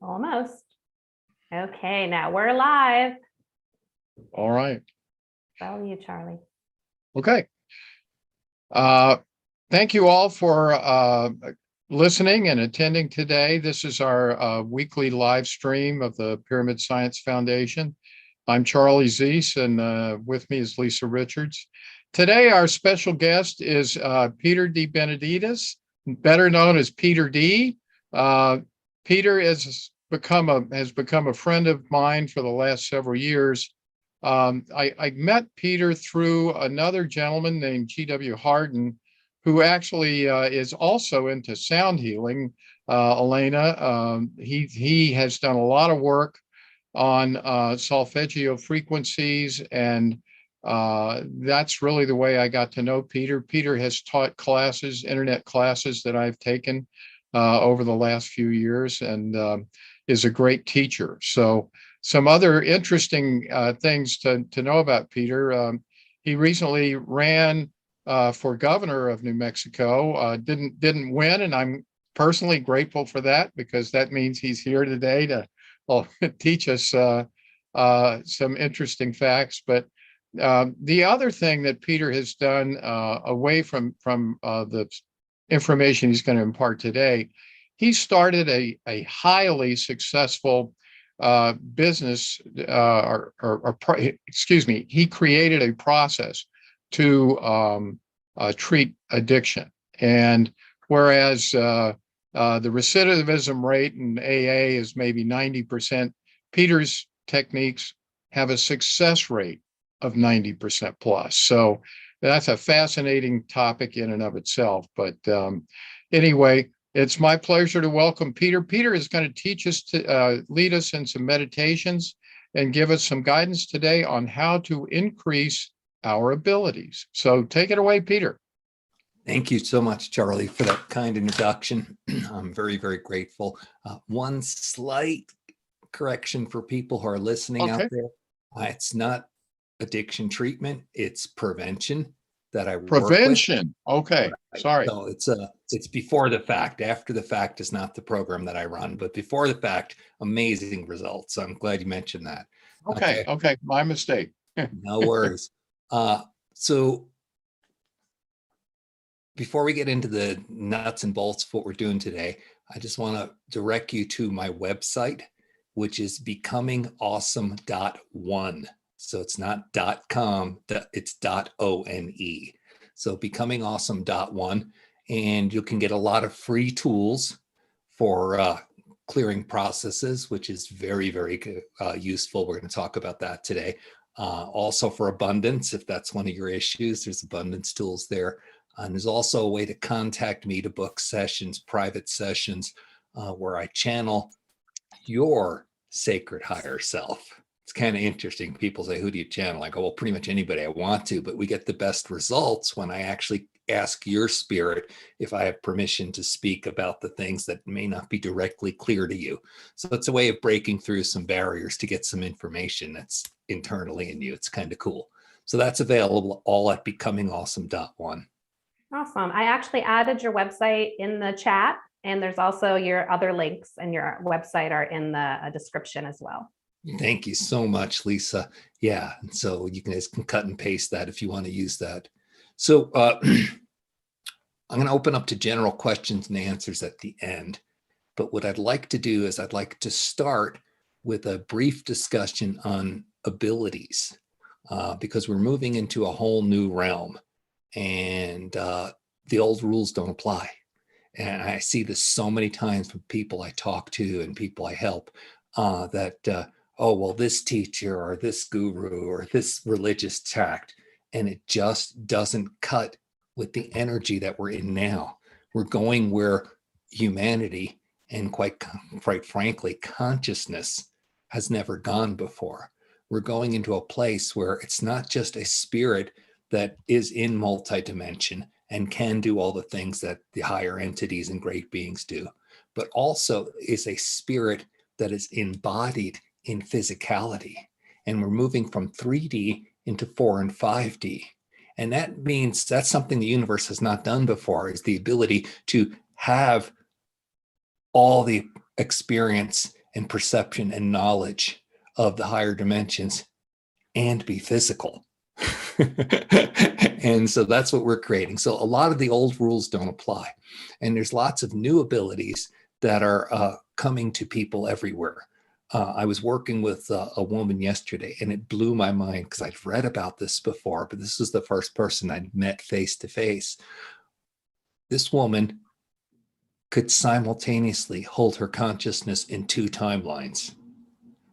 Almost. Okay, now we're live. All right. Follow you, Charlie. Okay. Thank you all for listening and attending today. This is our weekly live stream of the Pyramid Science Foundation. I'm Charlie Zeiss, and with me is Lisa Richards. Today, our special guest is Peter DeBenedictis, better known as Peter D. Peter has become a friend of mine for the last several years. I met Peter through another gentleman named G.W. Harden, who actually is also into sound healing. Elena, he has done a lot of work on solfeggio frequencies, and that's really the way I got to know Peter. Peter has taught classes, internet classes that I've taken over the last few years, and is a great teacher. So some other interesting things to know about Peter. He recently ran for governor of New Mexico, didn't win, and I'm personally grateful for that, because that means he's here today to teach us some interesting facts. But the other thing that Peter has done, away from the information he's going to impart today, he started a highly successful business, he created a process to treat addiction. And whereas the recidivism rate in AA is maybe 90%, Peter's techniques have a success rate of 90% plus. So that's a fascinating topic in and of itself. But anyway, it's my pleasure to welcome Peter. Peter is going to teach us to lead us in some meditations and give us some guidance today on how to increase our abilities. So take it away, Peter. Thank you so much, Charlie, for that kind introduction. I'm very, very grateful. One slight correction for people who are listening out there. It's not addiction treatment, it's prevention that I work with. Prevention. Okay. Right. Sorry. So it's before the fact. After the fact is not the program that I run, but before the fact, amazing results. I'm glad you mentioned that. Okay. My mistake. No worries. So before we get into the nuts and bolts of what we're doing today, I just want to direct you to my website, which is becomingawesome.one. So it's not .com, it's .one. So becomingawesome.one, and you can get a lot of free tools for clearing processes, which is very, very useful. We're going to talk about that today. Also for abundance, if that's one of your issues, there's abundance tools there. And there's also a way to contact me to book sessions, private sessions, where I channel your sacred higher self. It's kind of interesting. People say, who do you channel? I go, well, pretty much anybody I want to, but we get the best results when I actually ask your spirit if I have permission to speak about the things that may not be directly clear to you. So it's a way of breaking through some barriers to get some information that's internally in you. It's kind of cool. So that's available all at becomingawesome.one. Awesome. I actually added your website in the chat, and there's also your other links and your website are in the description as well. Thank you so much, Lisa. Yeah, and so you guys can cut and paste that if you want to use that. So I'm going to open up to general questions and answers at the end. But what I'd like to do is I'd like to start with a brief discussion on abilities, because we're moving into a whole new realm, and the old rules don't apply. And I see this so many times from people I talk to and people I help, that oh, well, this teacher or this guru or this religious tract, and it just doesn't cut with the energy that we're in now. We're going where humanity and quite frankly, consciousness has never gone before. We're going into a place where it's not just a spirit that is in multidimension and can do all the things that the higher entities and great beings do, but also is a spirit that is embodied in physicality. And we're moving from 3D into 4 and 5D. And that means that's something the universe has not done before, is the ability to have all the experience and perception and knowledge of the higher dimensions and be physical. And so that's what we're creating. So a lot of the old rules don't apply. And there's lots of new abilities that are coming to people everywhere. I was working with a woman yesterday, and it blew my mind because I've read about this before, but this is the first person I'd met face to face. This woman could simultaneously hold her consciousness in 2 timelines.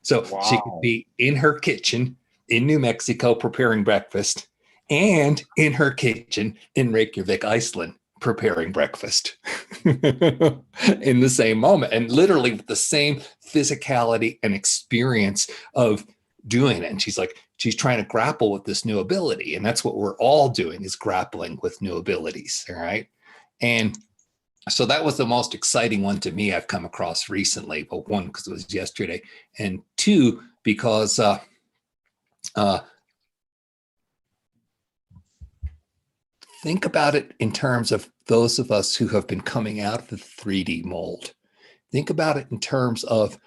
So she could Wow. be in her kitchen in New Mexico preparing breakfast, and in her kitchen in Reykjavik, Iceland, preparing breakfast in the same moment, and literally with the same physicality and experience of doing it. And she's like, she's trying to grapple with this new ability. And that's what we're all doing, is grappling with new abilities. All right. And so that was the most exciting one to me I've come across recently. But 1, because it was yesterday, and 2, because think about it in terms of those of us who have been coming out of the 3D mold. Think about it in terms of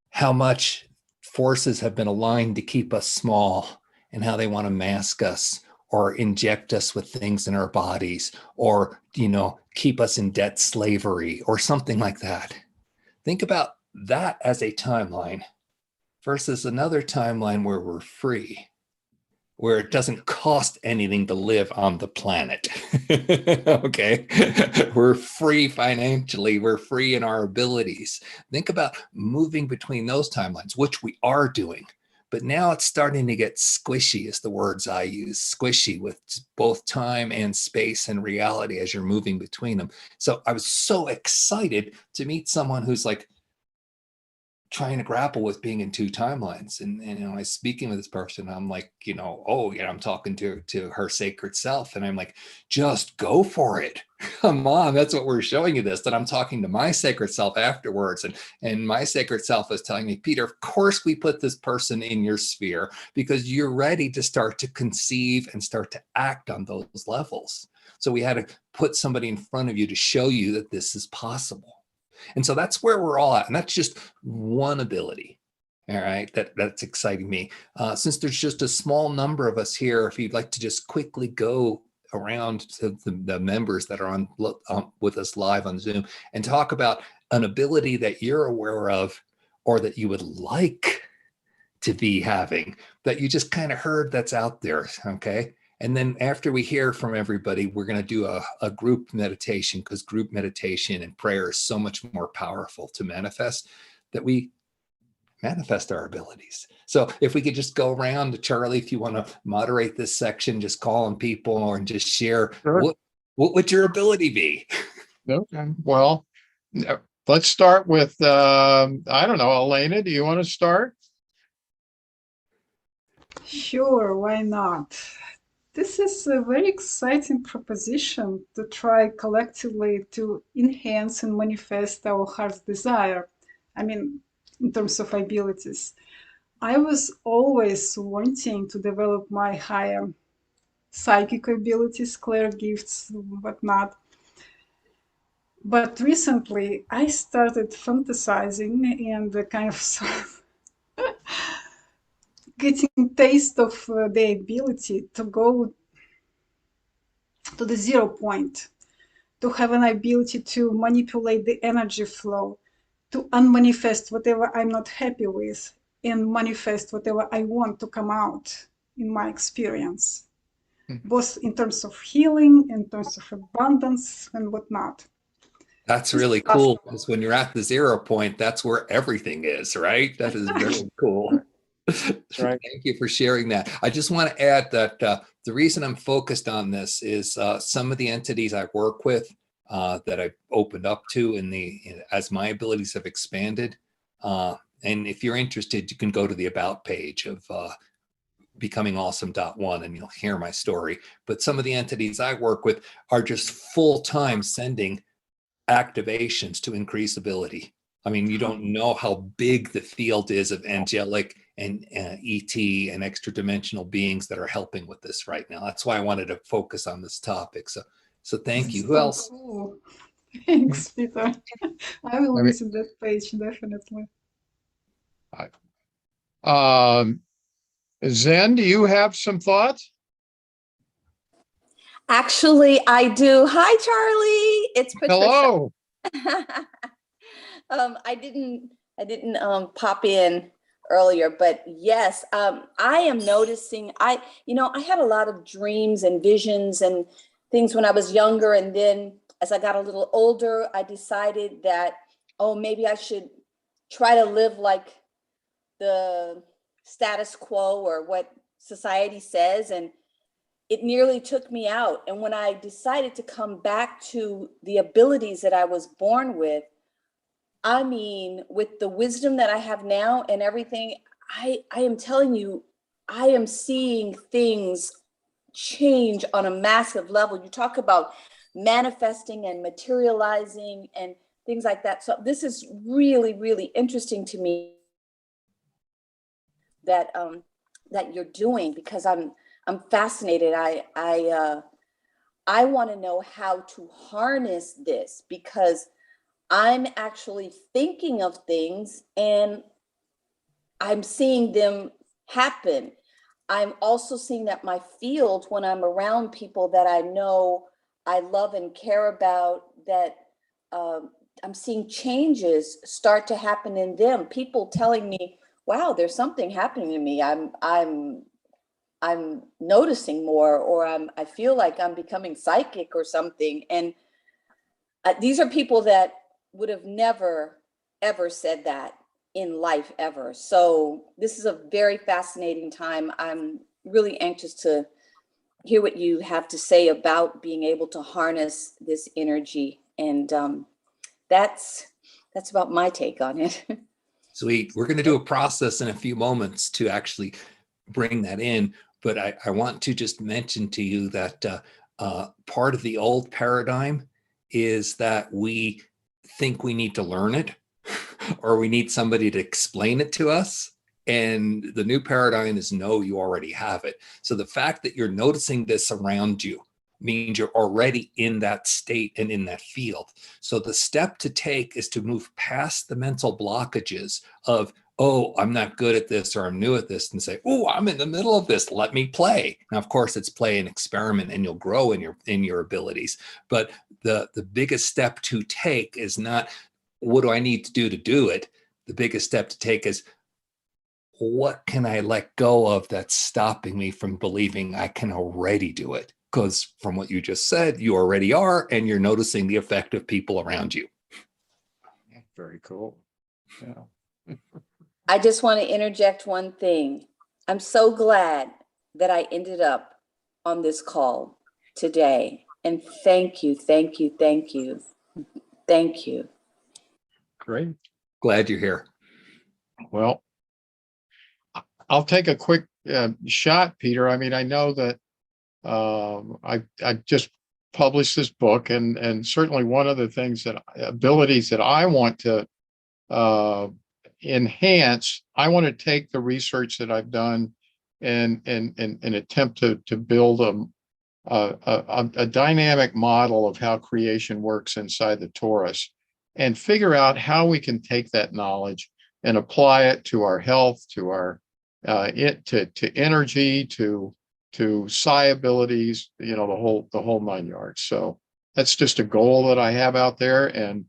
how much forces have been aligned to keep us small, and how they want to mask us or inject us with things in our bodies, or, keep us in debt slavery or something like that. Think about that as a timeline versus another timeline where we're free, where it doesn't cost anything to live on the planet. Okay. We're free financially. We're free in our abilities. Think about moving between those timelines, which we are doing. But now it's starting to get squishy, is the words I use, squishy with both time and space and reality as you're moving between them. So I was so excited to meet someone who's like trying to grapple with being in 2 timelines. And I was speaking with this person. I'm like, I'm talking to her sacred self. And I'm like, just go for it. Come on. That's what we're showing you this. That I'm talking to my sacred self afterwards. And my sacred self is telling me, Peter, of course we put this person in your sphere because you're ready to start to conceive and start to act on those levels. So we had to put somebody in front of you to show you that this is possible. And so that's where we're all at. And that's just one ability. All right. That's exciting me. Since there's just a small number of us here, if you'd like to just quickly go around to the members that are on with us live on Zoom and talk about an ability that you're aware of, or that you would like to be having, that you just kind of heard that's out there. Okay. And then after we hear from everybody, we're going to do a group meditation, because group meditation and prayer is so much more powerful to manifest, that we manifest our abilities. So if we could just go around to Charlie, if you want to moderate this section, just call on people and just share, Sure. what would your ability be? Okay. Well, let's start with, I don't know, Elena, do you want to start? Sure, why not? This is a very exciting proposition to try collectively to enhance and manifest our heart's desire. I mean, in terms of abilities. I was always wanting to develop my higher psychic abilities, clair gifts, whatnot. But recently I started fantasizing and kind of getting taste of the ability to go to the 0 point, to have an ability to manipulate the energy flow, to unmanifest whatever I'm not happy with, and manifest whatever I want to come out in my experience, both in terms of healing, in terms of abundance, and whatnot. That's This is really cool, because when you're at the 0 point, that's where everything is, right? That is very cool. That's right. Thank you for sharing that. I just want to add that the reason I'm focused on this is some of the entities I work with that I've opened up to as my abilities have expanded. And if you're interested, you can go to the About page of becomingawesome.one and you'll hear my story. But some of the entities I work with are just full-time sending activations to increase ability. I mean, you don't know how big the field is of angelic and ET and extra dimensional beings that are helping with this right now. That's why I wanted to focus on this topic. So thank you. Who else? Cool. Thanks, Peter. I will I mean, visit that page definitely. um, Zen, do you have some thoughts? Actually, I do. Hi, Charlie. It's Patricia. Hello. I didn't pop in earlier, but yes, I am noticing. I had a lot of dreams and visions and things when I was younger, and then as I got a little older, I decided that, oh, maybe I should try to live like the status quo or what society says, and it nearly took me out. And when I decided to come back to the abilities that I was born with, I mean, with the wisdom that I have now and everything, I am telling you, I am seeing things change on a massive level. You talk about manifesting and materializing and things like that. So this is really, really interesting to me that that you're doing, because I'm fascinated. I want to know how to harness this, because I'm actually thinking of things and I'm seeing them happen. I'm also seeing that my field, when I'm around people that I know I love and care about, that I'm seeing changes start to happen in them. People telling me, "Wow, there's something happening to me. I'm noticing more, or I feel like I'm becoming psychic or something." And these are people that would have never, ever said that in life ever. So this is a very fascinating time. I'm really anxious to hear what you have to say about being able to harness this energy. And that's about my take on it. Sweet. We're going to do a process in a few moments to actually bring that in. But I want to just mention to you that part of the old paradigm is that we think we need to learn it or we need somebody to explain it to us. And the new paradigm is no, you already have it. So the fact that you're noticing this around you means you're already in that state and in that field. So the step to take is to move past the mental blockages of, oh, I'm not good at this or I'm new at this, and say, oh, I'm in the middle of this. Let me play. Now, of course, it's play and experiment, and you'll grow in your abilities. But the biggest step to take is not what do I need to do it. The biggest step to take is what can I let go of that's stopping me from believing I can already do it? Because from what you just said, you already are, and you're noticing the effect of people around you. Very cool. Yeah. I just want to interject one thing. I'm so glad that I ended up on this call today. And thank you, thank you, thank you, thank you. Great. Glad you're here. Well, I'll take a quick shot, Peter. I mean, I know that I just published this book, and certainly one of the things that abilities that I want to enhance, I want to take the research that I've done and attempt to build a dynamic model of how creation works inside the torus, and figure out how we can take that knowledge and apply it to our health, to our to energy, to psi abilities, the whole 9 yards. So that's just a goal that I have out there, and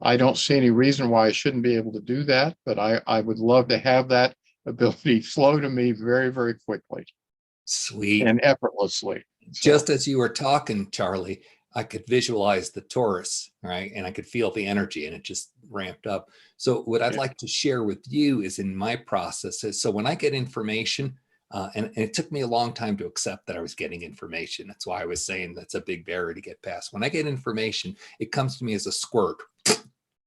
I don't see any reason why I shouldn't be able to do that, but I would love to have that ability flow to me very, very quickly Sweet. and effortlessly. Just as you were talking, Charlie, I could visualize the torus, right? And I could feel the energy, and it just ramped up. So what I'd like to share with you is in my process is, so when I get information, and it took me a long time to accept that I was getting information. That's why I was saying that's a big barrier to get past. When I get information, it comes to me as a squirt.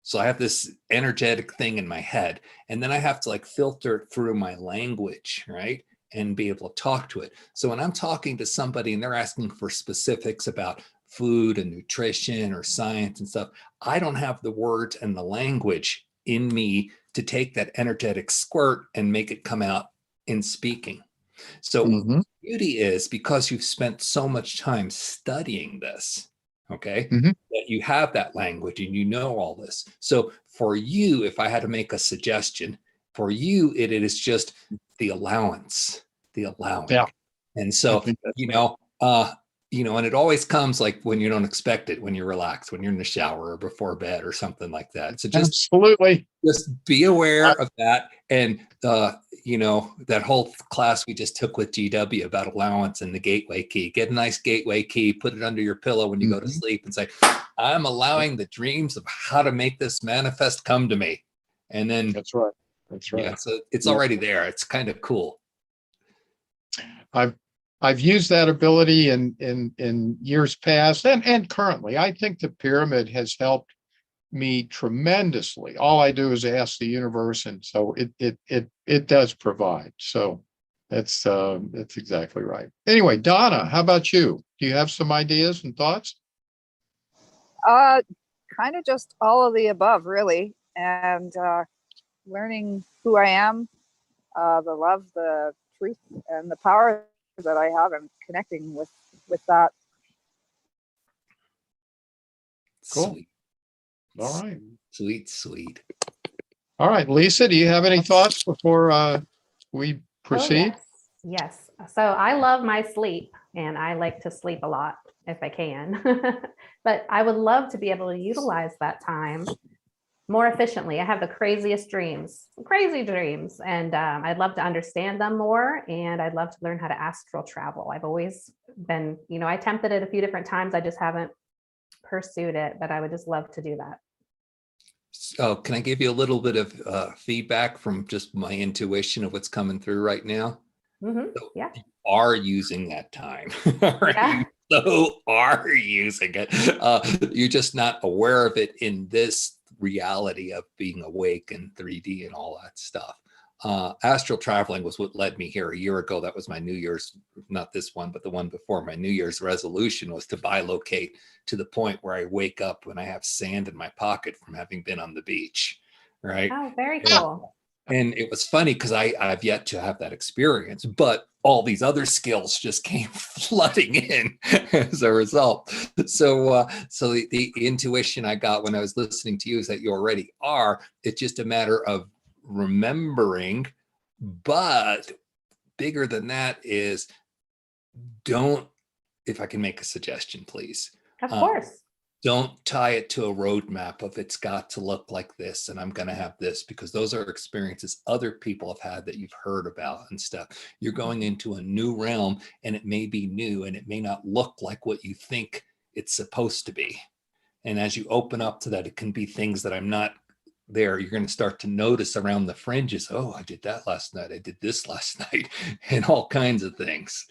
So I have this energetic thing in my head, and then I have to like filter it through my language, right? And be able to talk to it. So when I'm talking to somebody and they're asking for specifics about food and nutrition or science and stuff, I don't have the words and the language in me to take that energetic squirt and make it come out in speaking. So Mhm. beauty is, because you've spent so much time studying this, Okay. Mhm. That you have that language and you know all this. So for you, if I had to make a suggestion, for you, it is just the allowance, the allowing. Yeah, And I so, think that's you right. know, and it always comes like when you don't expect it, when you're relaxed, when you're in the shower or before bed or something like that. So Absolutely. just be aware I- of that. And, that whole class we just took with GW about allowance and the gateway key, get a nice gateway key, put it under your pillow when you go to Mhm. sleep and say, I'm allowing the dreams of how to make this manifest come to me. And then, That's right. That's yeah, right. so it's Yeah. already there. It's kind of cool. I've used that ability in years past and currently. I think the pyramid has helped me tremendously. All I do is ask the universe, and so it does provide. So that's exactly right. Anyway, Donna, how about you? Do you have some ideas and thoughts? Uh, Kind of just all of the above, really, and learning who I am, the love, the truth, and the power that I have, and connecting with that. Cool. Sweet, All right. sweet. All right, Lisa, do you have any thoughts before we Oh, proceed? yes. So I love my sleep and I like to sleep a lot if I can. But I would love to be able to utilize that time more efficiently. I have the craziest dreams, crazy dreams, and I'd love to understand them more. And I'd love to learn how to astral travel. I've always been, I attempted it a few different times. I just haven't pursued it, but I would just love to do that. So can I give you a little bit of feedback from just my intuition of what's coming through right now? Yeah. Are using that time. Right? Yeah. So are using it. You're just not aware of it in this reality of being awake in 3D and all that stuff. Astral traveling was what led me here a year ago. That was my New Year's, not this one, but the one before. My New Year's resolution was to bilocate to the point where I wake up when I have sand in my pocket from having been on the beach. Right. Oh, very Yeah. cool. And it was funny because I've yet to have that experience, but all these other skills just came flooding in as a result. So the intuition I got when I was listening to you is that you already are. It's just a matter of remembering, but bigger than that is don't, if I can make a suggestion, please. Of course. Don't tie it to a roadmap of it's got to look like this and I'm going to have this, because those are experiences other people have had that you've heard about and stuff. You're going into a new realm and it may be new and it may not look like what you think it's supposed to be. And as you open up to that, it can be things that I'm not there. You're going to start to notice around the fringes. Oh, I did that last night. I did this last night, and all kinds of things.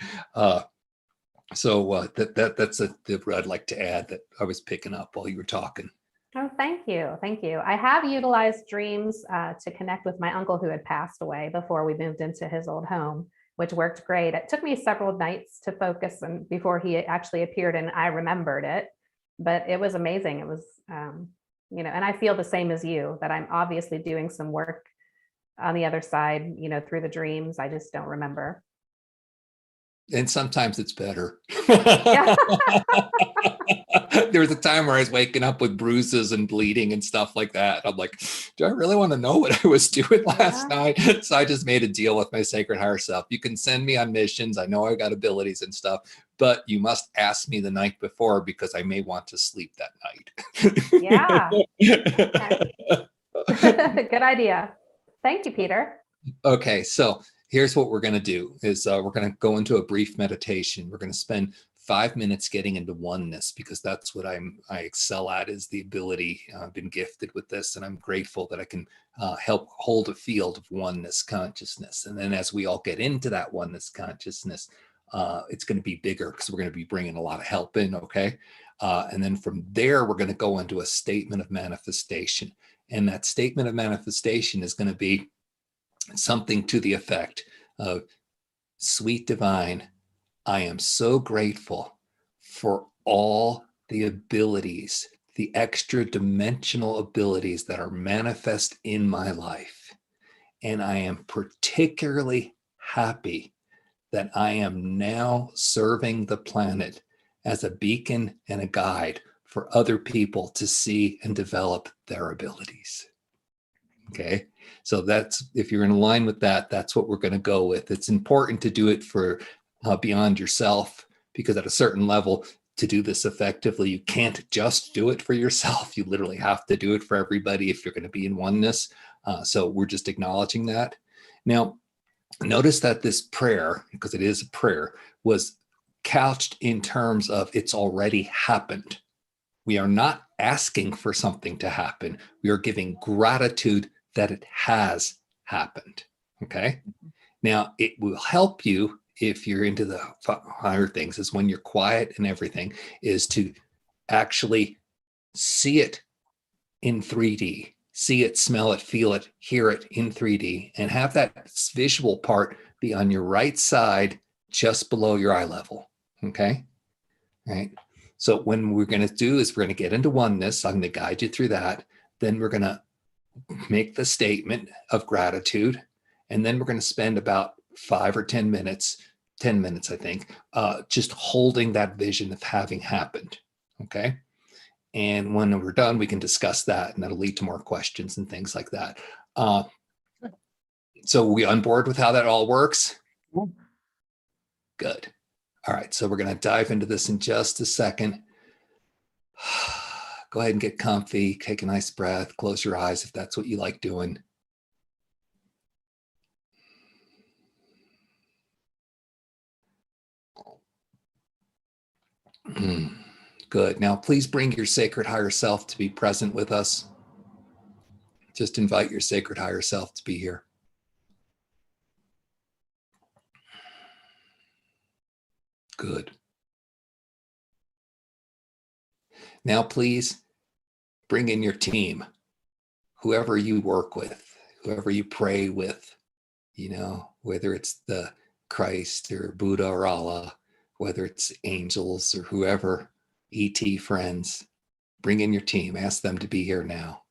So that's a tip I'd like to add that I was picking up while you were talking. Oh, thank you. Thank you. I have utilized dreams to connect with my uncle who had passed away before we moved into his old home, which worked great. It took me several nights to focus and before he actually appeared and I remembered it, but it was amazing. It was, and I feel the same as you, that I'm obviously doing some work on the other side, through the dreams. I just don't remember. And sometimes it's better. Yeah. There was a time where I was waking up with bruises and bleeding and stuff like that. I'm like, do I really want to know what I was doing last night? So I just made a deal with my sacred higher self. You can send me on missions. I know I got abilities and stuff, but you must ask me the night before because I may want to sleep that night. Yeah. Good idea. Thank you, Peter. Okay, so here's what we're going to do is we're going to go into a brief meditation. We're going to spend 5 minutes getting into oneness, because that's what I excel at, is the ability. I've been gifted with this, and I'm grateful that I can help hold a field of oneness consciousness. And then as we all get into that oneness consciousness, it's going to be bigger because we're going to be bringing a lot of help in, okay? And then from there, we're going to go into a statement of manifestation. And that statement of manifestation is going to be something to the effect of, sweet divine, I am so grateful for all the abilities, the extra dimensional abilities that are manifest in my life. And I am particularly happy that I am now serving the planet as a beacon and a guide for other people to see and develop their abilities. Okay. So that's, if you're in line with that, that's what we're going to go with. It's important to do it for beyond yourself, because at a certain level, to do this effectively, you can't just do it for yourself. You literally have to do it for everybody if you're going to be in oneness. So we're just acknowledging that. Now, notice that this prayer, because it is a prayer, was couched in terms of it's already happened. We are not asking for something to happen. We are giving gratitude that it has happened. Okay. Now, it will help you if you're into the higher things, is when you're quiet and everything, is to actually see it in 3D, see it, smell it, feel it, hear it in 3D, and have that visual part be on your right side, just below your eye level. Okay. Right. So when we're going to do is we're going to get into oneness. I'm going to guide you through that. Then we're going to make the statement of gratitude. And then we're going to spend about 5 or 10 minutes, 10 minutes, I think, just holding that vision of having happened. Okay. And when we're done, we can discuss that, and that'll lead to more questions and things like that. So we on board with how that all works? Good. All right. So we're going to dive into this in just a second. Go ahead and get comfy, take a nice breath, close your eyes if that's what you like doing. Good. Now, please bring your sacred higher self to be present with us. Just invite your sacred higher self to be here. Good. Now, please bring in your team, whoever you work with, whoever you pray with, you know, whether it's the Christ or Buddha or Allah, whether it's angels or whoever, ET friends, bring in your team, ask them to be here now.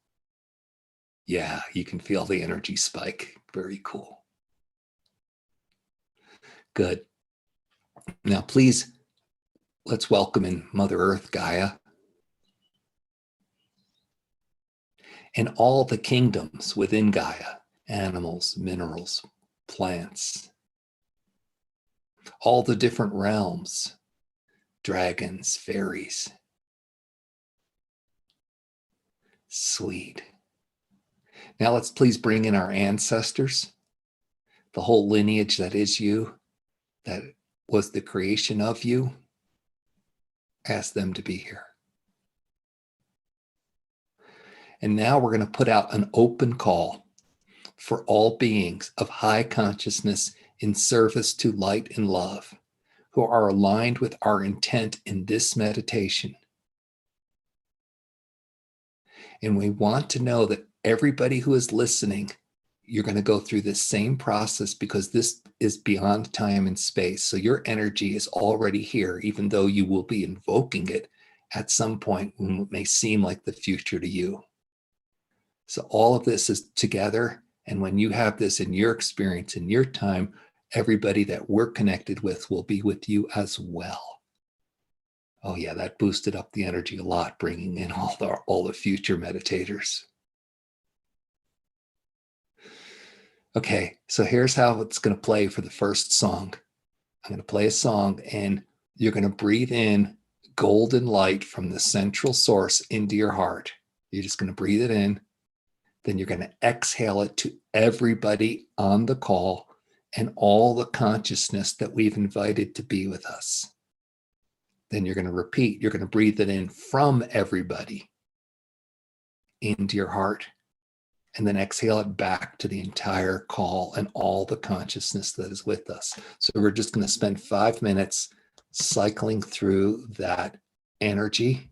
Yeah, you can feel the energy spike. Very cool. Good. Now, please, let's welcome in Mother Earth, Gaia, and all the kingdoms within Gaia, animals, minerals, plants, all the different realms, dragons, fairies. Sweet. Now let's please bring in our ancestors, the whole lineage that is you, that was the creation of you. Ask them to be here. And now we're going to put out an open call for all beings of high consciousness in service to light and love, who are aligned with our intent in this meditation. And we want to know that everybody who is listening, you're going to go through this same process, because this is beyond time and space. So your energy is already here, even though you will be invoking it at some point when it may seem like the future to you. So all of this is together. And when you have this in your experience, in your time, everybody that we're connected with will be with you as well. Oh yeah, that boosted up the energy a lot, bringing in all the future meditators. Okay, so here's how it's going to play for the first song. I'm going to play a song, and you're going to breathe in golden light from the central source into your heart. You're just going to breathe it in. Then you're going to exhale it to everybody on the call and all the consciousness that we've invited to be with us. Then you're going to repeat. You're going to breathe it in from everybody into your heart, and then exhale it back to the entire call and all the consciousness that is with us. So we're just going to spend 5 minutes cycling through that energy.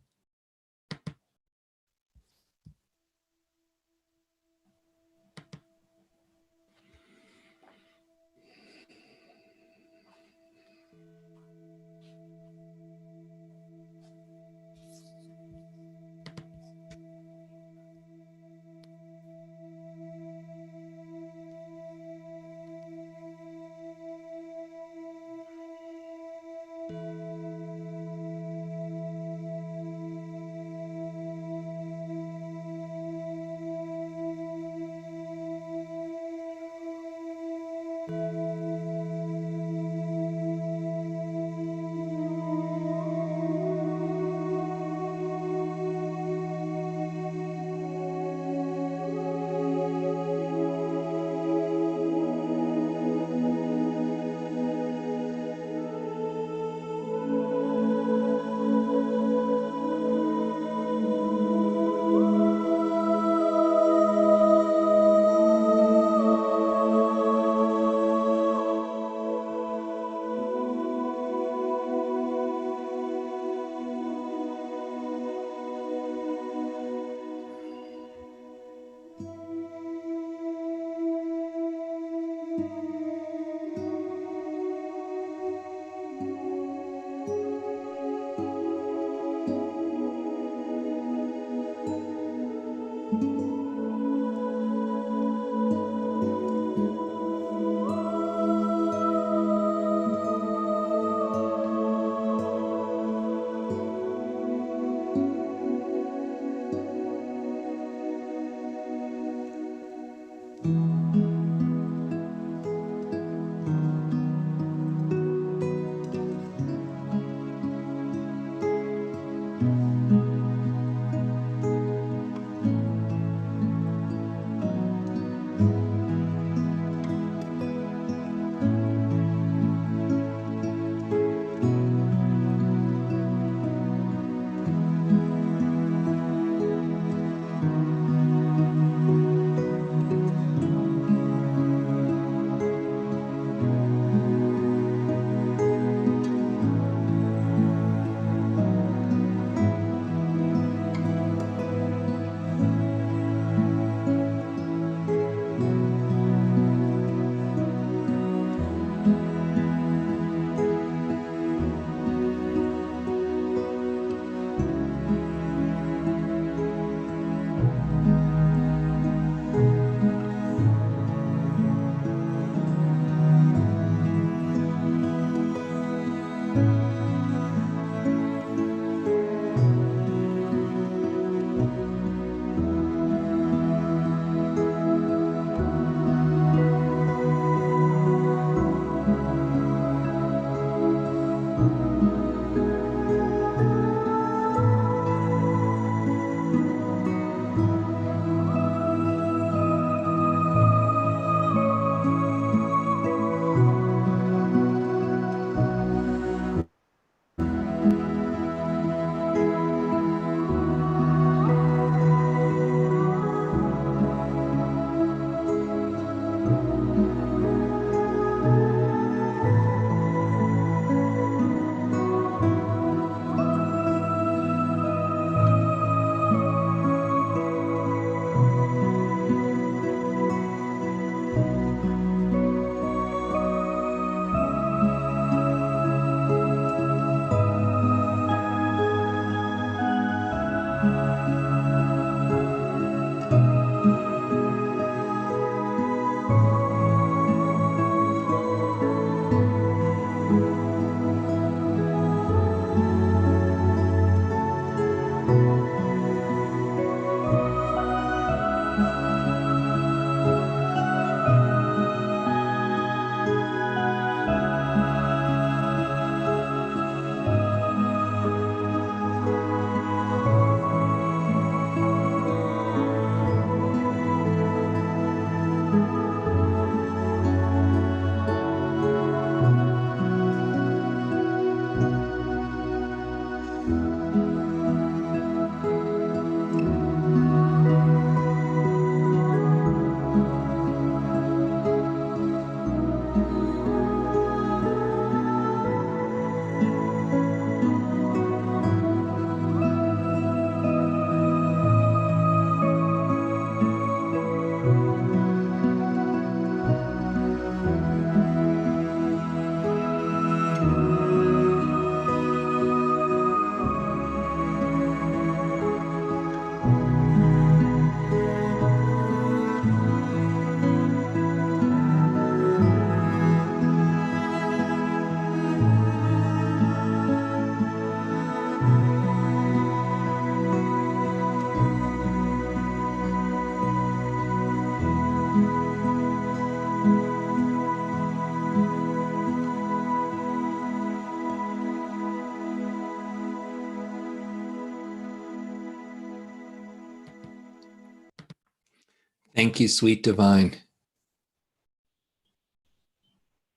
Thank you, sweet divine.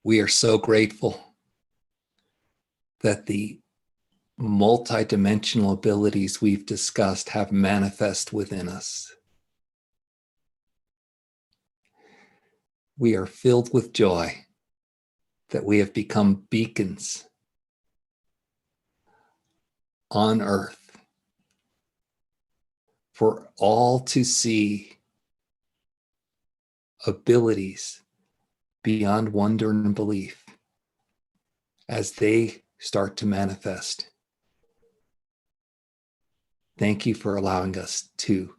We are so grateful that the multidimensional abilities we've discussed have manifest within us. We are filled with joy that we have become beacons on earth for all to see abilities beyond wonder and belief as they start to manifest. Thank you for allowing us to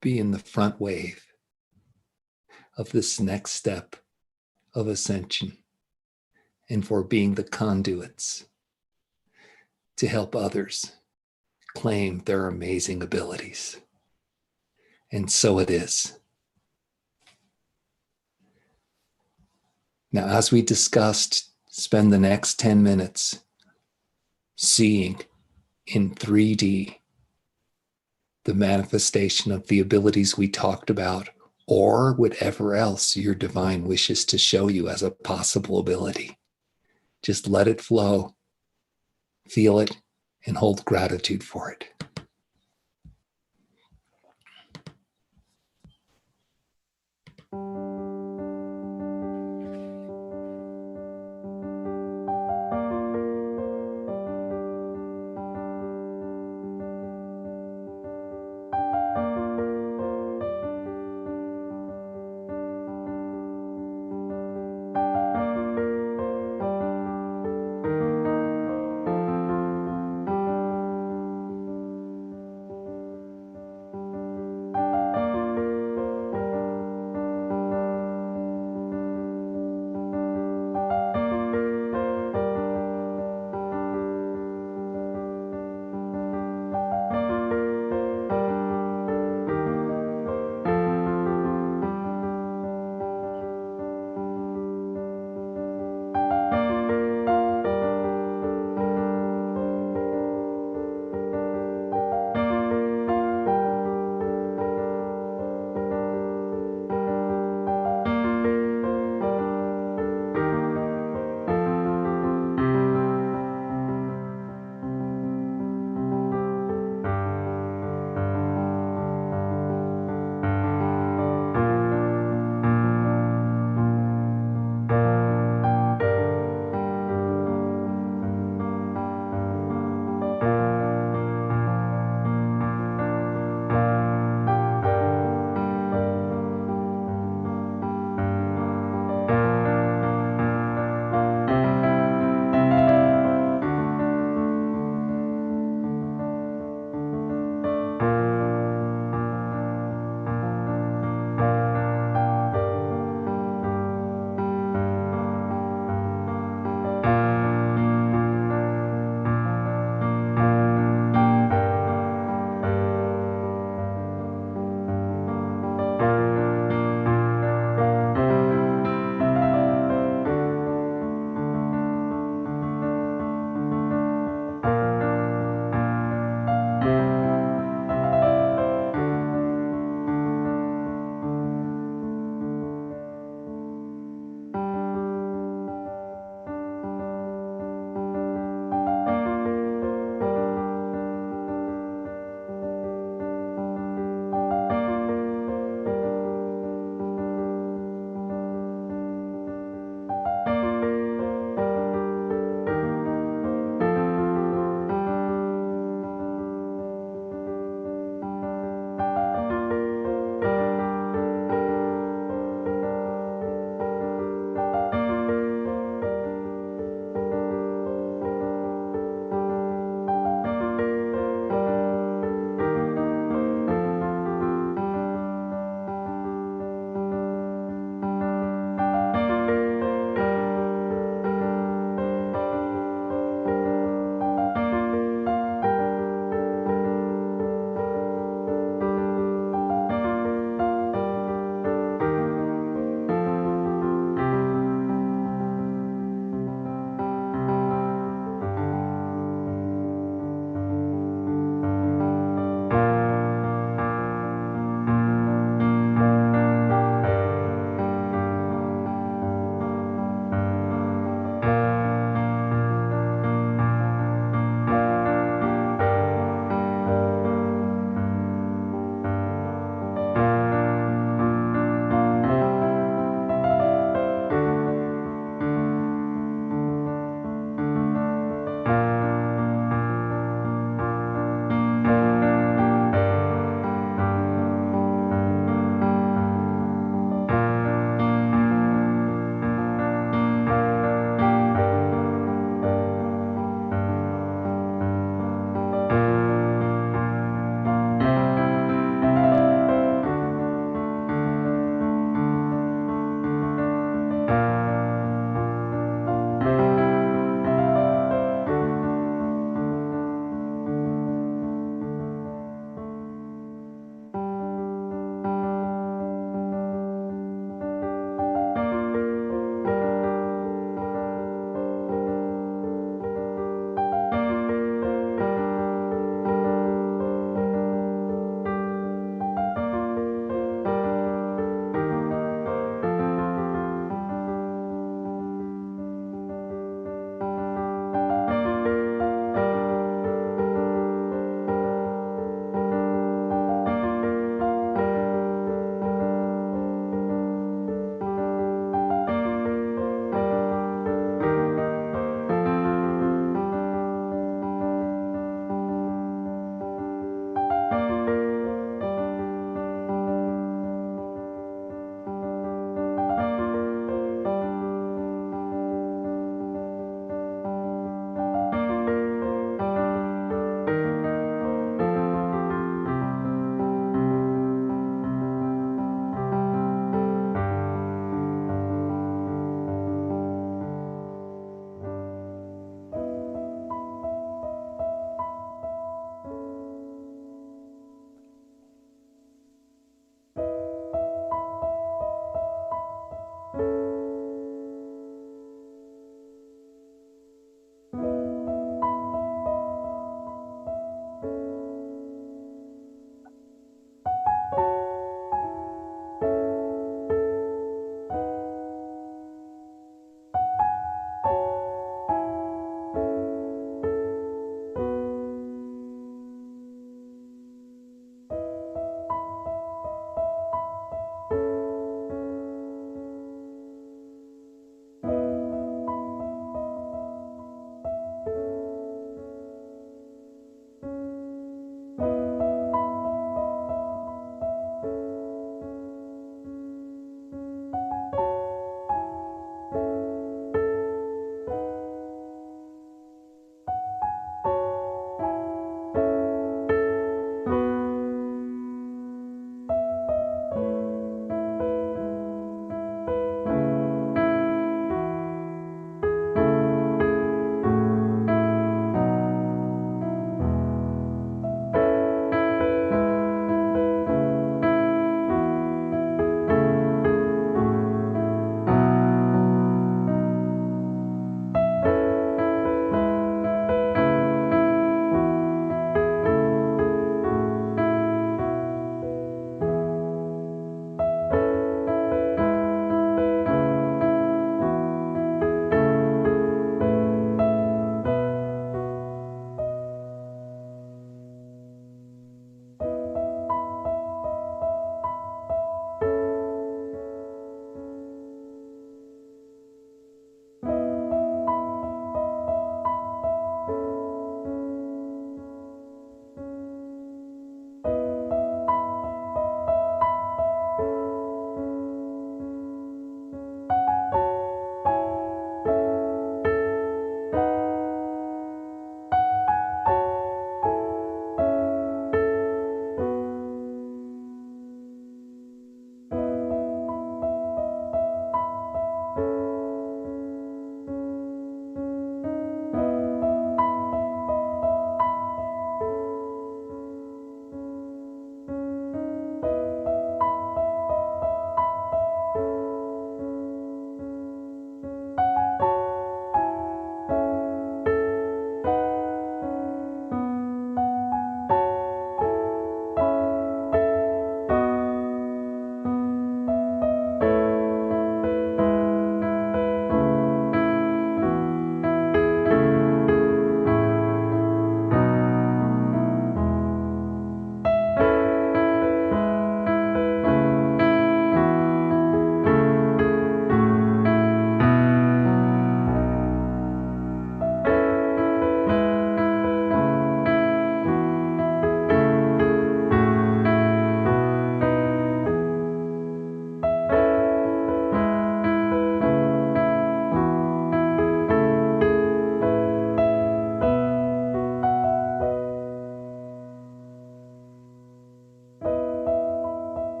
be in the front wave of this next step of ascension, and for being the conduits to help others claim their amazing abilities. And so it is. Now, as we discussed, spend the next 10 minutes seeing in 3D the manifestation of the abilities we talked about, or whatever else your divine wishes to show you as a possible ability. Just let it flow, feel it, and hold gratitude for it.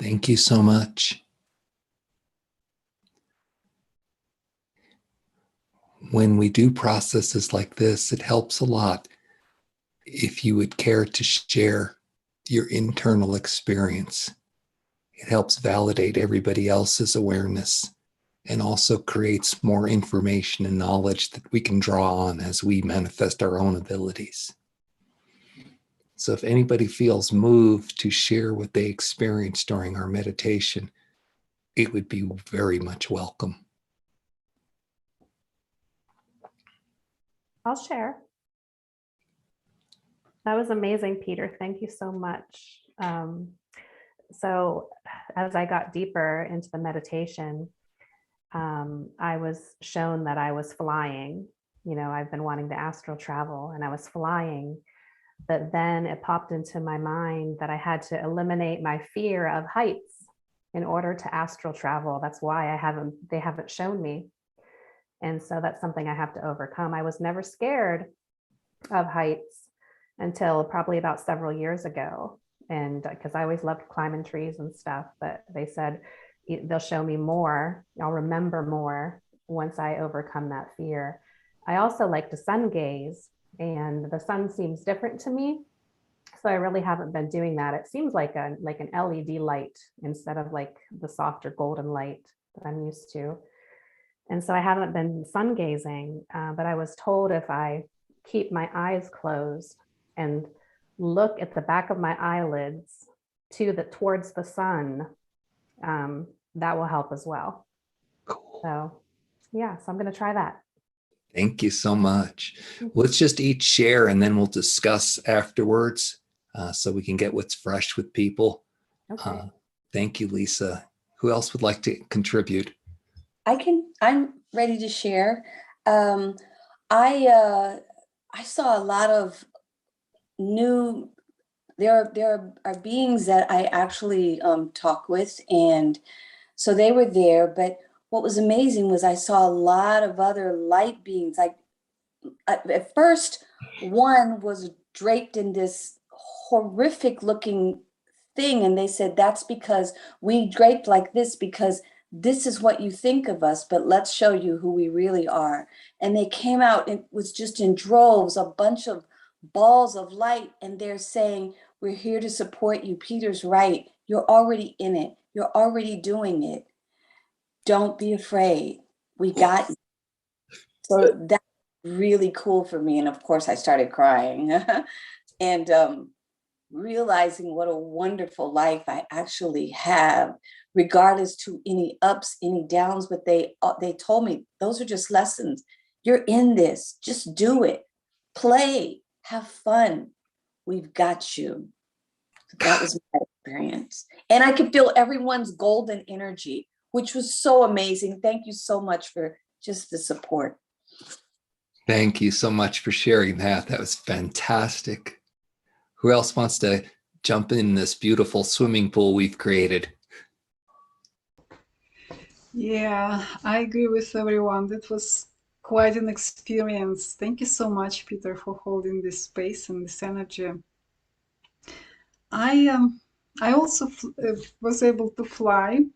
Thank you so much. When we do processes like this, it helps a lot if you would care to share your internal experience. It helps validate everybody else's awareness and also creates more information and knowledge that we can draw on as we manifest our own abilities. So if anybody feels moved to share what they experienced during our meditation, it would be very much welcome. I'll share. That was amazing, Peter. Thank you so much. So as I got deeper into the meditation, I was shown that I was flying. You know, I've been wanting to astral travel and I was flying, but then it popped into my mind that I had to eliminate my fear of heights in order to astral travel. That's why they haven't shown me. And so that's something I have to overcome. I was never scared of heights until probably about several years ago. And because I always loved climbing trees and stuff, but they said they'll show me more. I'll remember more once I overcome that fear. I also like to sun gaze, and the sun seems different to me. So I really haven't been doing that. It seems like an LED light instead of like the softer golden light that I'm used to. And so I haven't been sun gazing, but I was told if I keep my eyes closed and look at the back of my eyelids towards the sun, that will help as well. Cool. So yeah, so I'm going to try that. Thank you so much. Let's just each share and then we'll discuss afterwards so we can get what's fresh with people. Okay. Thank you, Lisa. Who else would like to contribute? I'm ready to share. I saw a lot of new, there are beings that I actually talk with, and so they were there, but what was amazing was I saw a lot of other light beings. Like at first, one was draped in this horrific looking thing, and they said that's because we draped like this because this is what you think of us, but let's show you who we really are. And they came out, it was just in droves, a bunch of balls of light, and they're saying, we're here to support you. Peter's right. You're already in it. You're already doing it. Don't be afraid. We got you. So that's really cool for me. And of course, I started crying and realizing what a wonderful life I actually have, regardless to any ups, any downs. But they told me those are just lessons. You're in this. Just do it. Play. Have fun. We've got you. That was my experience. And I could feel everyone's golden energy, which was so amazing. Thank you so much for just the support. Thank you so much for sharing that. That was fantastic. Who else wants to jump in this beautiful swimming pool we've created? Yeah, I agree with everyone. That was quite an experience. Thank you so much, Peter, for holding this space and this energy. I also was able to fly.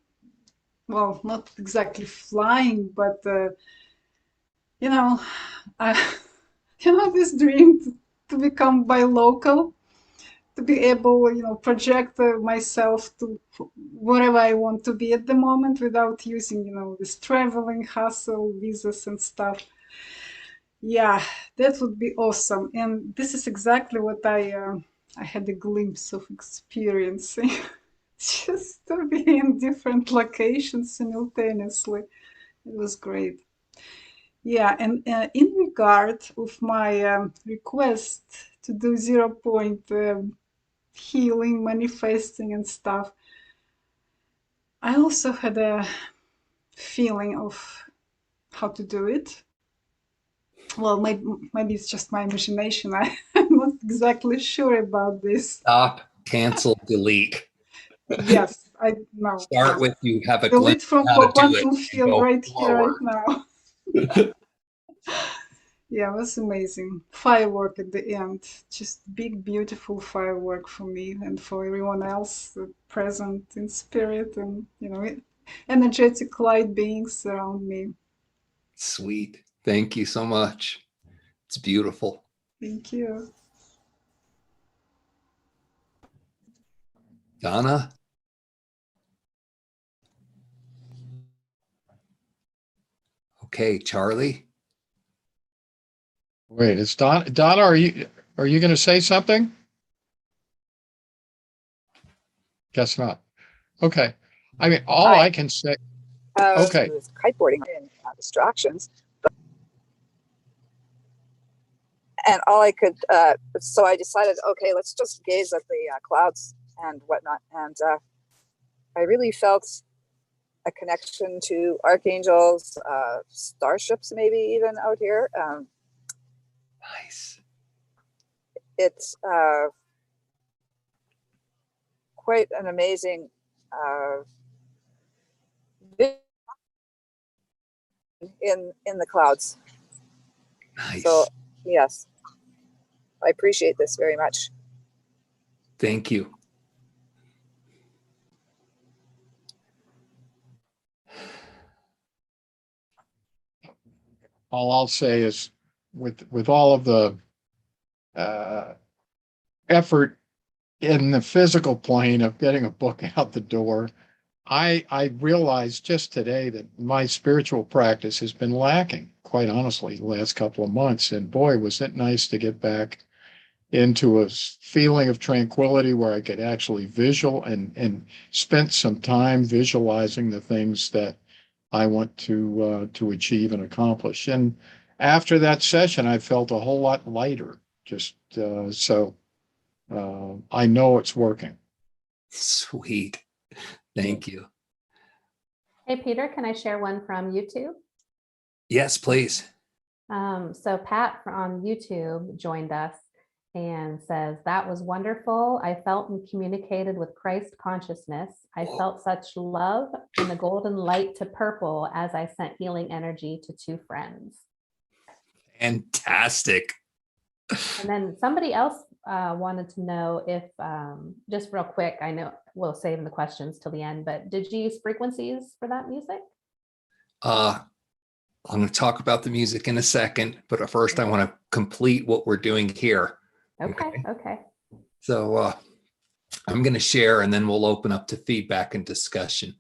Well, not exactly flying, but you know, this dream to become bilocal, to be able, project myself to wherever I want to be at the moment without using, this traveling hassle, visas and stuff. Yeah, that would be awesome. And this is exactly what I had a glimpse of experiencing. Just to be in different locations simultaneously. It was great. Yeah, and in regard of my request to do 0 point healing, manifesting and stuff, I also had a feeling of how to do it. Well, maybe it's just my imagination. I'm not exactly sure about this. Stop, cancel, delete. Yes, I know. Start with you have a Delete glimpse from of how to do quantum it. field Go right here, right forward. now. Yeah, it was amazing. Firework at the end. Just big, beautiful firework for me and for everyone else present in spirit and, energetic light beings around me. Sweet. Thank you so much. It's beautiful. Thank you. Donna? Okay, Charlie? Wait, it's Donna, are you going to say something? Guess not. Okay. I mean, all Hi. I can say, Uh, okay. with kiteboarding and distractions. And all I could, so I decided, okay, let's just gaze at the clouds and whatnot. And I really felt a connection to archangels, starships, maybe even out here. Nice. It's quite an amazing vision in the clouds. Nice. So yes, I appreciate this very much. Thank you. All I'll say is with all of the effort in the physical plane of getting a book out the door, I realized just today that my spiritual practice has been lacking, quite honestly, the last couple of months. And boy, was it nice to get back into a feeling of tranquility where I could actually and spent some time visualizing the things that I want to achieve and accomplish. And after that session, I felt a whole lot lighter. I know it's working. Sweet. Thank you. Hey, Peter, can I share one from YouTube? Yes, please. So Pat on YouTube joined us and says, that was wonderful. I felt and communicated with Christ consciousness. I felt such love in the golden light to purple as I sent healing energy to two friends. Fantastic. And then somebody else wanted to know if, just real quick, I know we'll save the questions till the end, but did you use frequencies for that music? I'm going to talk about the music in a second, but first I want to complete what we're doing here. Okay. So I'm going to share and then we'll open up to feedback and discussion.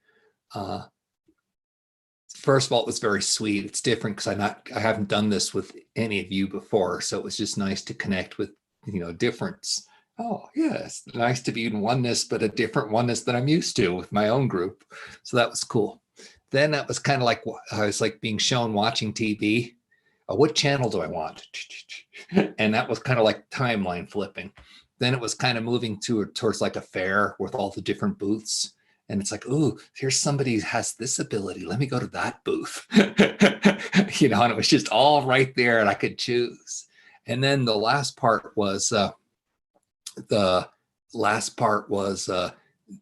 First of all, it was very sweet. It's different because I haven't done this with any of you before. So it was just nice to connect with, difference. Oh, yeah, it's nice to be in oneness, but a different oneness than I'm used to with my own group. So that was cool. Then that was kind of like, I was like being shown watching TV. What channel do I want? And that was kind of like timeline flipping. Then it was kind of moving towards like a fair with all the different booths. And it's like, ooh, here's somebody who has this ability. Let me go to that booth. And it was just all right there and I could choose. And then the last part was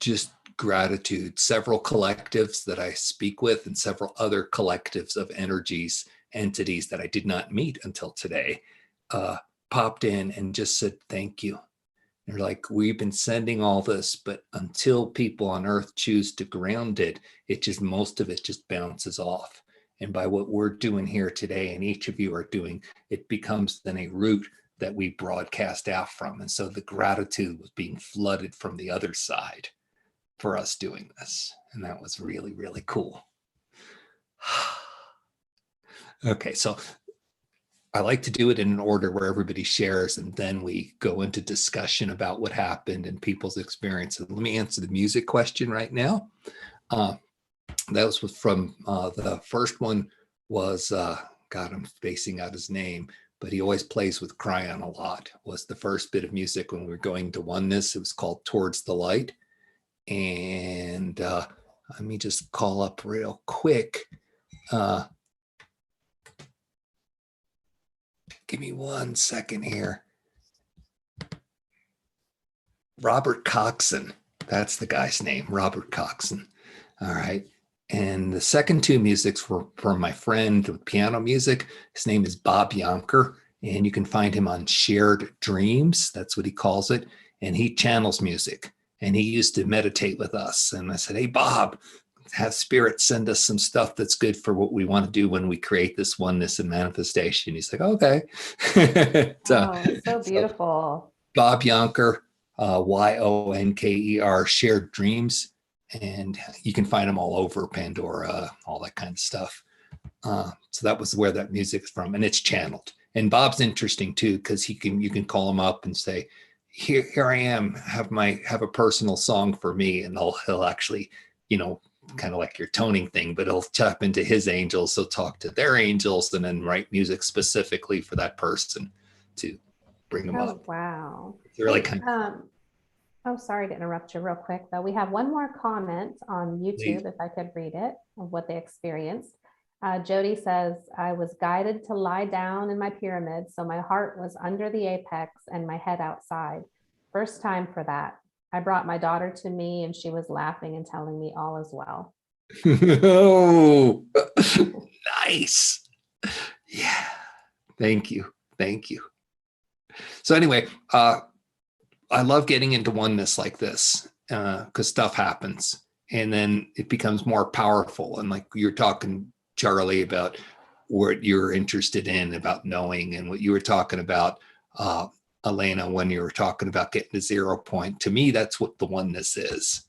just gratitude. Several collectives that I speak with and several other collectives of entities that I did not meet until today popped in and just said, thank you. They're like, we've been sending all this, but until people on earth choose to ground it, most of it just bounces off. And by what we're doing here today, and each of you are doing, it becomes then a route that we broadcast out from. And so the gratitude was being flooded from the other side for us doing this. And that was really, really cool. Okay, so I like to do it in an order where everybody shares and then we go into discussion about what happened and people's experiences. Let me answer the music question right now. That was from the first one was, God, I'm spacing out his name, but he always plays with Cryon a lot, was the first bit of music when we were going to oneness. It was called Towards the Light. And let me just call up real quick. Give me 1 second here. Robert Coxon. That's the guy's name, Robert Coxon. All right. And the second two musics were from my friend with piano music. His name is Bob Yonker, and you can find him on Shared Dreams. That's what he calls it. And he channels music, and he used to meditate with us. And I said, hey, Bob, have spirit send us some stuff that's good for what we want to do when we create this oneness and manifestation. He's like, okay. Oh, it's so beautiful. Bob Yonker, Yonker, Shared Dreams. And you can find them all over Pandora, all that kind of stuff. So that was where that music is from, and it's channeled. And Bob's interesting too, because you can call him up and say, here I am, have a personal song for me, and he'll actually, kind of like your toning thing, but he'll tap into his angels, he'll talk to their angels, and then write music specifically for that person to bring them up. Wow. It's really kind of Oh, sorry to interrupt you real quick, though. We have one more comment on YouTube, Please. if I could read it, of what they experienced. Jody says, I was guided to lie down in my pyramid, so my heart was under the apex and my head outside. First time for that. I brought my daughter to me and she was laughing and telling me all is well. Oh, nice. Yeah. Thank you. So anyway, I love getting into oneness like this because stuff happens and then it becomes more powerful. And like you're talking, Charlie, about what you're interested in, about knowing, and what you were talking about, Elena, when you were talking about getting to 0 point. To me, that's what the oneness is,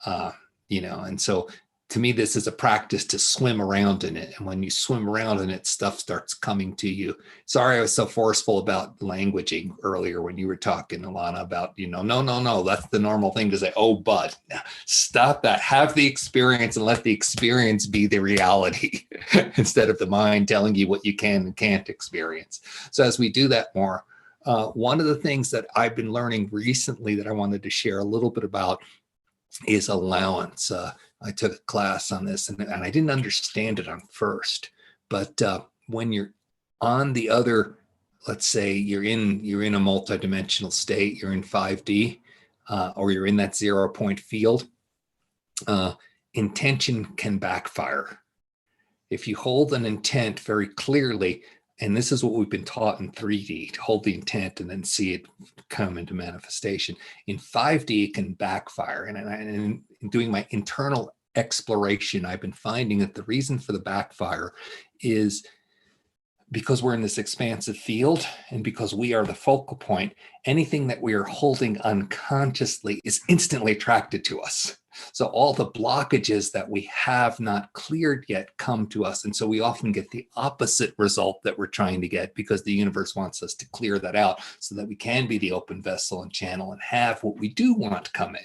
and so to me, this is a practice to swim around in it. And when you swim around in it, stuff starts coming to you. Sorry, I was so forceful about languaging earlier when you were talking, Alana, about, no, that's the normal thing to say. Oh, but stop that. Have the experience and let the experience be the reality instead of the mind telling you what you can and can't experience. So as we do that more, one of the things that I've been learning recently that I wanted to share a little bit about is allowance. I took a class on this and I didn't understand it on first, but when you're on the other, let's say you're in a multidimensional state, you're in 5D, or you're in that 0 point field, intention can backfire. If you hold an intent very clearly, and this is what we've been taught in 3D, to hold the intent and then see it come into manifestation. In 5D, it can backfire. And in doing my internal exploration, I've been finding that the reason for the backfire is because we're in this expansive field and because we are the focal point. Anything that we are holding unconsciously is instantly attracted to us. So all the blockages that we have not cleared yet come to us. And so we often get the opposite result that we're trying to get, because the universe wants us to clear that out so that we can be the open vessel and channel and have what we do want to come in.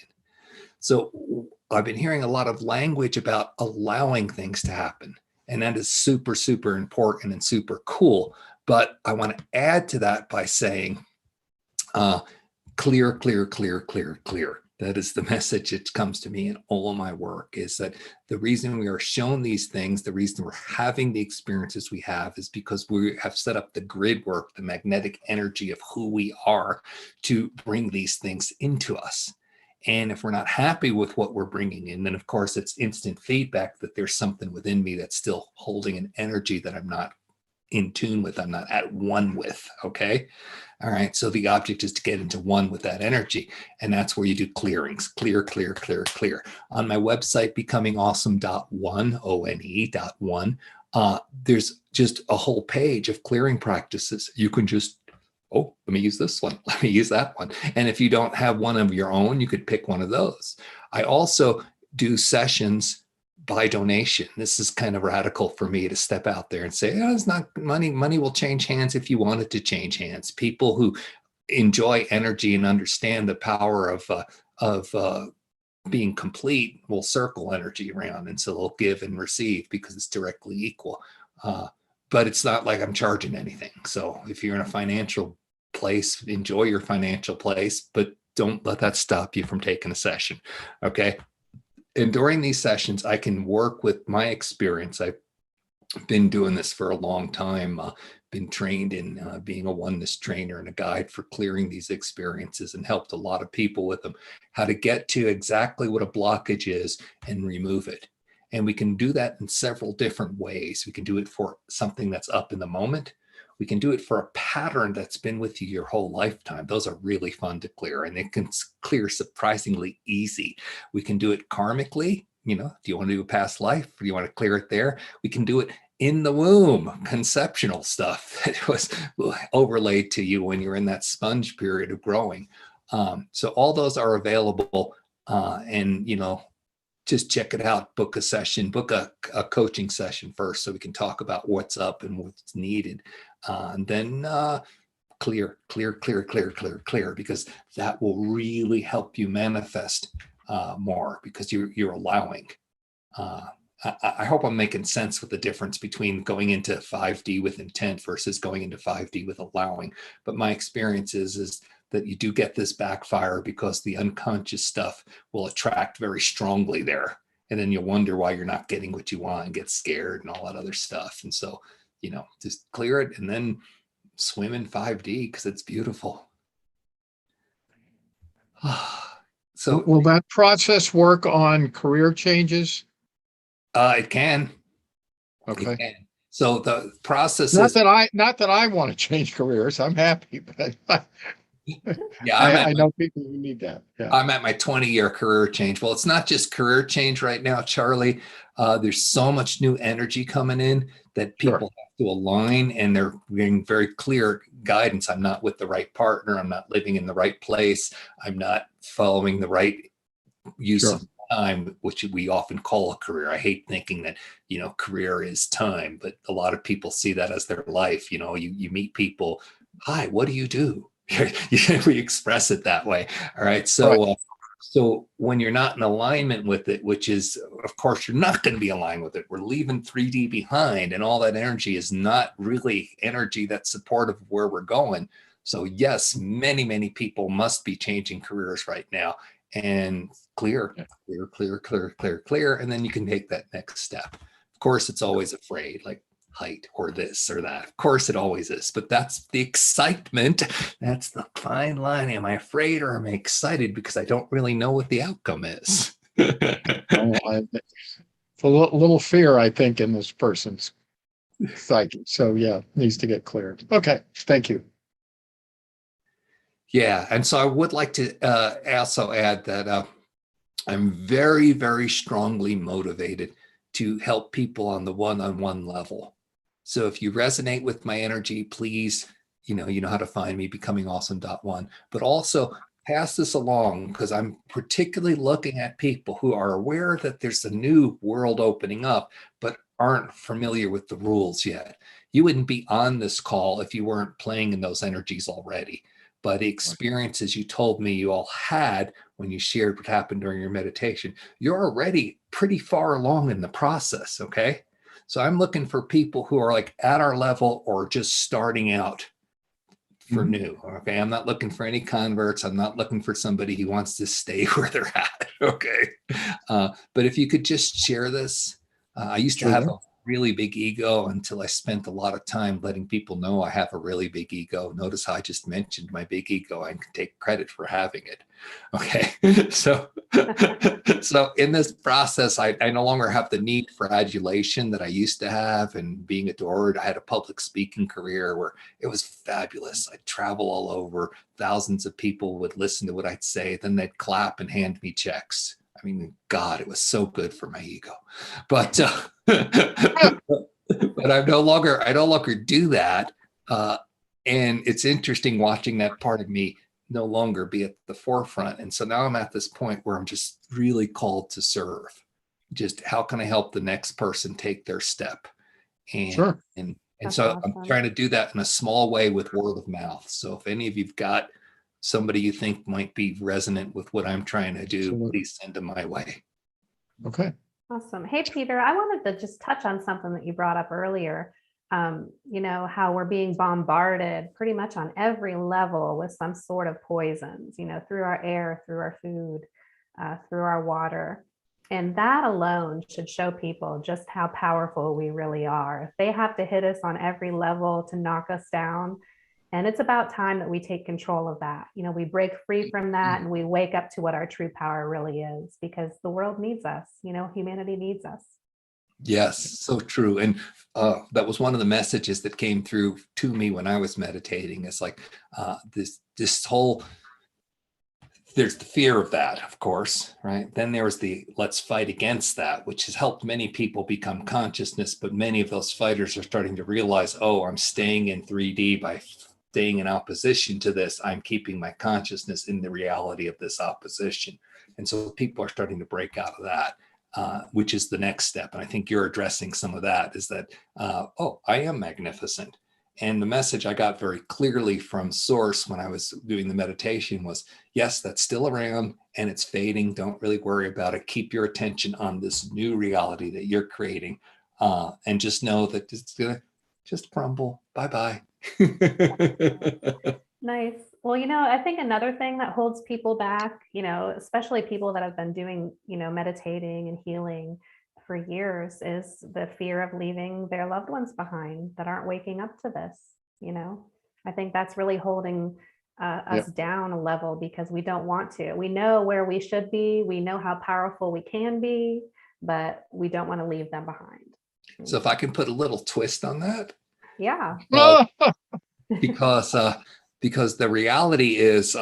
So I've been hearing a lot of language about allowing things to happen. And that is super, super important and super cool. But I want to add to that by saying, clear, clear, clear, clear, clear. That is the message that comes to me in all of my work, is that the reason we are shown these things, the reason we're having the experiences we have, is because we have set up the grid work, the magnetic energy of who we are, to bring these things into us. And if we're not happy with what we're bringing in, then of course it's instant feedback that there's something within me that's still holding an energy that I'm not in tune with, I'm not at one with. Okay. All right. So the object is to get into one with that energy. And that's where you do clearings. Clear, clear, clear, clear. On my website, becomingawesome.one, there's just a whole page of clearing practices. You can just, oh, let me use this one. Let me use that one. And if you don't have one of your own, you could pick one of those. I also do sessions by donation. This is kind of radical for me to step out there and say, oh, it's not money. Money will change hands if you want it to change hands. People who enjoy energy and understand the power of being complete will circle energy around. And so they'll give and receive because it's directly equal. But it's not like I'm charging anything. So if you're in a financial place, enjoy your financial place, but don't let that stop you from taking a session. Okay. And during these sessions, I can work with my experience. I've been doing this for a long time, been trained in being a oneness trainer and a guide for clearing these experiences, and helped a lot of people with them, how to get to exactly what a blockage is and remove it. And we can do that in several different ways. We can do it for something that's up in the moment. We can do it for a pattern that's been with you your whole lifetime. Those are really fun to clear, and it can clear surprisingly easy. We can do it karmically. Do you want to do a past life? Or do you want to clear it there? We can do it in the womb, conceptual stuff that was overlaid to you when you're in that sponge period of growing. So all those are available, and just check it out. Book a session, book a coaching session first, so we can talk about what's up and what's needed, and then clear, because that will really help you manifest more, because you're allowing. I hope I'm making sense with the difference between going into 5D with intent versus going into 5D with allowing. But my experience is that you do get this backfire because the unconscious stuff will attract very strongly there. And then you'll wonder why you're not getting what you want and get scared and all that other stuff. And so, just clear it and then swim in 5D because it's beautiful. So will that process work on career changes? It can. Okay. It can. So the process Not is that I want to change careers. I'm happy, but yeah, I know people who need that. Yeah. I'm at my 20-year career change. Well, it's not just career change right now, Charlie. There's so much new energy coming in that people have to align, and they're getting very clear guidance. I'm not with the right partner. I'm not living in the right place. I'm not following the right use of time, which we often call a career. I hate thinking that, career is time, but a lot of people see that as their life. You meet people, hi, what do you do? We express it that way. All right. So, so when you're not in alignment with it, which is, of course, you're not going to be aligned with it. We're leaving 3D behind, and all that energy is not really energy that's supportive of where we're going. So yes, many, many people must be changing careers right now, and clear. And then you can take that next step. Of course, it's always afraid, like height or this or that. Of course, it always is, but that's the excitement. That's the fine line. Am I afraid or am I excited because I don't really know what the outcome is? It's a little fear, I think, in this person's psyche. So yeah, needs to get cleared. Okay, thank you. Yeah, and so I would like to also add that I'm very, very strongly motivated to help people on the one-on-one level. So if you resonate with my energy, please, you know how to find me, becomingawesome.one, but also pass this along, because I'm particularly looking at people who are aware that there's a new world opening up, but aren't familiar with the rules yet. You wouldn't be on this call if you weren't playing in those energies already. But the experiences you told me you all had when you shared what happened during your meditation, you're already pretty far along in the process, okay? So I'm looking for people who are like at our level or just starting out for new, okay? I'm not looking for any converts. I'm not looking for somebody who wants to stay where they're at, okay? But if you could just share this. I used to have a really big ego until I spent a lot of time letting people know I have a really big ego. Notice how I just mentioned my big ego. I can take credit for having it. Okay. So in this process, I no longer have the need for adulation that I used to have and being adored. I had a public speaking career where it was fabulous. I'd travel all over. Thousands of people would listen to what I'd say. Then they'd clap and hand me checks. I mean, God, it was so good for my ego, but but I no longer do that. And it's interesting watching that part of me no longer be at the forefront. And so now I'm at this point where I'm just really called to serve. Just how can I help the next person take their step? And and so I'm trying to do that in a small way with word of mouth. So if any of you've got somebody you think might be resonant with what I'm trying to do, please send them my way. Okay. Awesome. Hey, Peter, I wanted to just touch on something that you brought up earlier. How we're being bombarded pretty much on every level with some sort of poisons, through our air, through our food, through our water. And that alone should show people just how powerful we really are. If they have to hit us on every level to knock us down, And it's about time that we take control of that. You know, we break free from that and we wake up to what our true power really is, because the world needs us, you know, humanity needs us. Yes, so true. And that was one of the messages that came through to me when I was meditating. It's like this whole, there's the fear of that, of course, right? Then there was the let's fight against that, which has helped many people become consciousness. But many of those fighters are starting to realize, oh, I'm staying in 3D by staying in opposition to this. I'm keeping my consciousness in the reality of this opposition. And so people are starting to break out of that. Which is the next step. And I think you're addressing some of that, is that, oh, I am magnificent. And the message I got very clearly from Source when I was doing the meditation was, yes, that's still around and it's fading. Don't really worry about it. Keep your attention on this new reality that you're creating. And just know that it's going to just crumble. Bye-bye. Nice. Well, you know, I think another thing that holds people back, you know, especially people that have been doing, you know, meditating and healing for years, is the fear of leaving their loved ones behind that aren't waking up to this. You know, I think that's really holding us down a level, because we don't want to. We know where we should be. We know how powerful we can be, but we don't want to leave them behind. So if I can put a little twist on that. Yeah. Because the reality is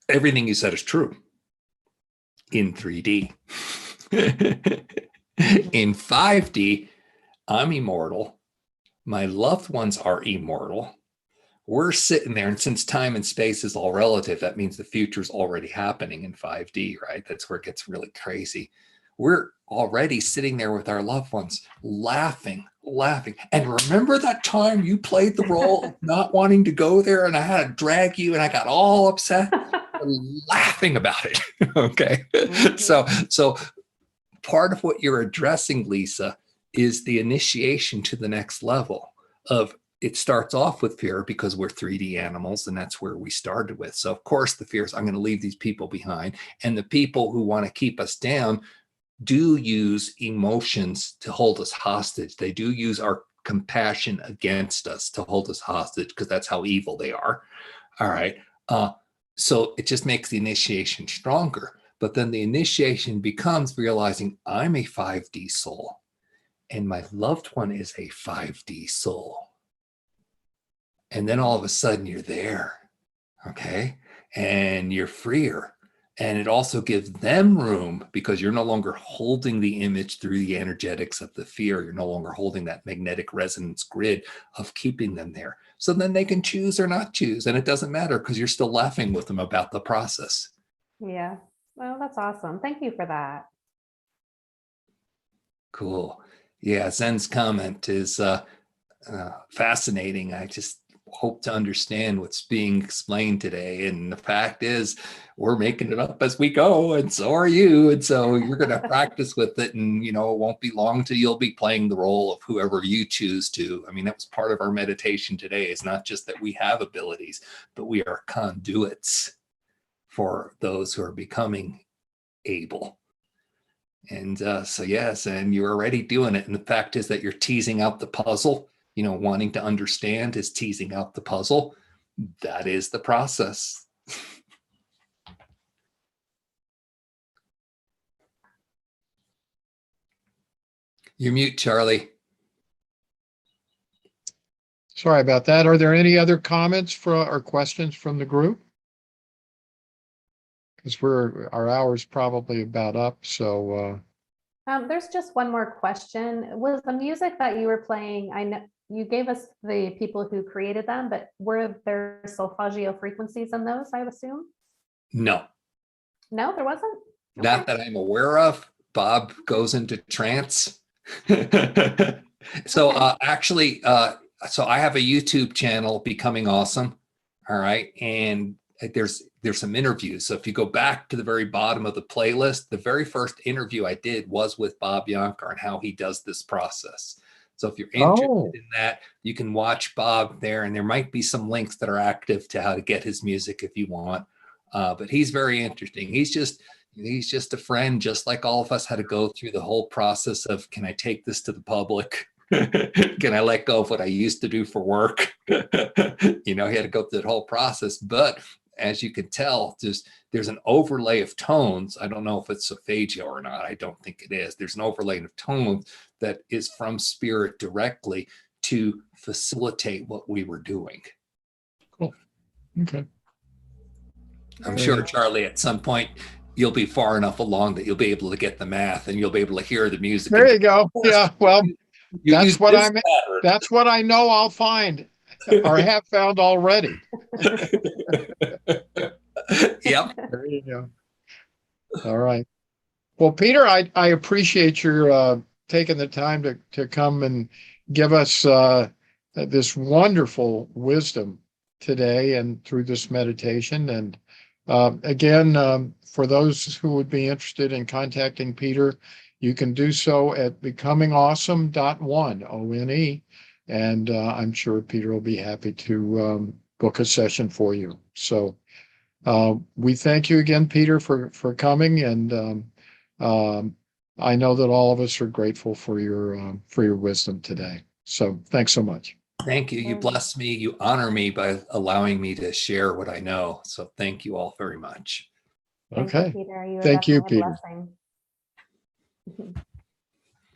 everything you said is true in 3D. In 5D, I'm immortal. My loved ones are immortal. We're sitting there, and since time and space is all relative, that means the future is already happening in 5D, right? That's where it gets really crazy. We're already sitting there with our loved ones, laughing. And remember that time you played the role of not wanting to go there and I had to drag you and I got all upset? Laughing about it. Okay. So part of what you're addressing, Lisa, is the initiation to the next level of, it starts off with fear because we're 3D animals, and that's where we started with. So of course the fear is, I'm going to leave these people behind. And the people who want to keep us down do use emotions to hold us hostage. They do use our compassion against us to hold us hostage, because that's how evil they are. All right. So it just makes the initiation stronger. But then the initiation becomes realizing I'm a 5D soul and my loved one is a 5D soul. And then all of a sudden you're there. Okay. And you're freer. And it also gives them room, because you're no longer holding the image through the energetics of the fear. You're no longer holding that magnetic resonance grid of keeping them there. So then they can choose or not choose. And it doesn't matter, because you're still laughing with them about the process. Yeah. Well, that's awesome. Thank you for that. Cool. Yeah. Zen's comment is fascinating. I just hope to understand what's being explained today. And the fact is, we're making it up as we go, and so are you. And so you're going to practice with it, and it won't be long till you'll be playing the role of whoever you choose to. I mean, that was part of our meditation today. It's not just that we have abilities, but we are conduits for those who are becoming able. And so yes, and you're already doing it. And the fact is that you're teasing out the puzzle. Wanting to understand is teasing out the puzzle. That is the process. You're mute, Charlie. Sorry about that. Are there any other comments or questions from the group? Because our hour's probably about up. So There's just one more question. Was the music that you were playing, I know you gave us the people who created them, but were there solfeggio frequencies in those, I would assume? No. No, there wasn't? Not that I'm aware of. Bob goes into trance. So actually, so I have a YouTube channel, Becoming Awesome. All right. And there's some interviews. So if you go back to the very bottom of the playlist, the very first interview I did was with Bob Yankar and how he does this process. So if you're interested in that, you can watch Bob there, and there might be some links that are active to how to get his music if you want. But he's very interesting. He's just a friend, just like all of us had to go through the whole process of, can I take this to the public? Can I let go of what I used to do for work? You know, he had to go through that whole process. But as you can tell, there's an overlay of tones. I don't know if it's aphasia or not. I don't think it is. There's an overlay of tones that is from spirit directly to facilitate what we were doing. Okay. I'm Very sure, nice. Charlie, at some point you'll be far enough along that you'll be able to get the math and you'll be able to hear the music. There you go. Yeah, well, You that's use what this I'm- pattern. that's what I know I'll find or have found already. Yep. There you go. All right. Well, Peter, I appreciate your taking the time to come and give us this wonderful wisdom today and through this meditation. And again, for those who would be interested in contacting Peter, you can do so at becomingawesome.one, ONE. And I'm sure Peter will be happy to book a session for you. So we thank you again, Peter, for coming. And I know that all of us are grateful for your wisdom today. So thanks so much. Thank you. You bless me. You honor me by allowing me to share what I know. So thank you all very much. Thank you, Okay. Peter. You are Thank you, definitely a Peter. blessing.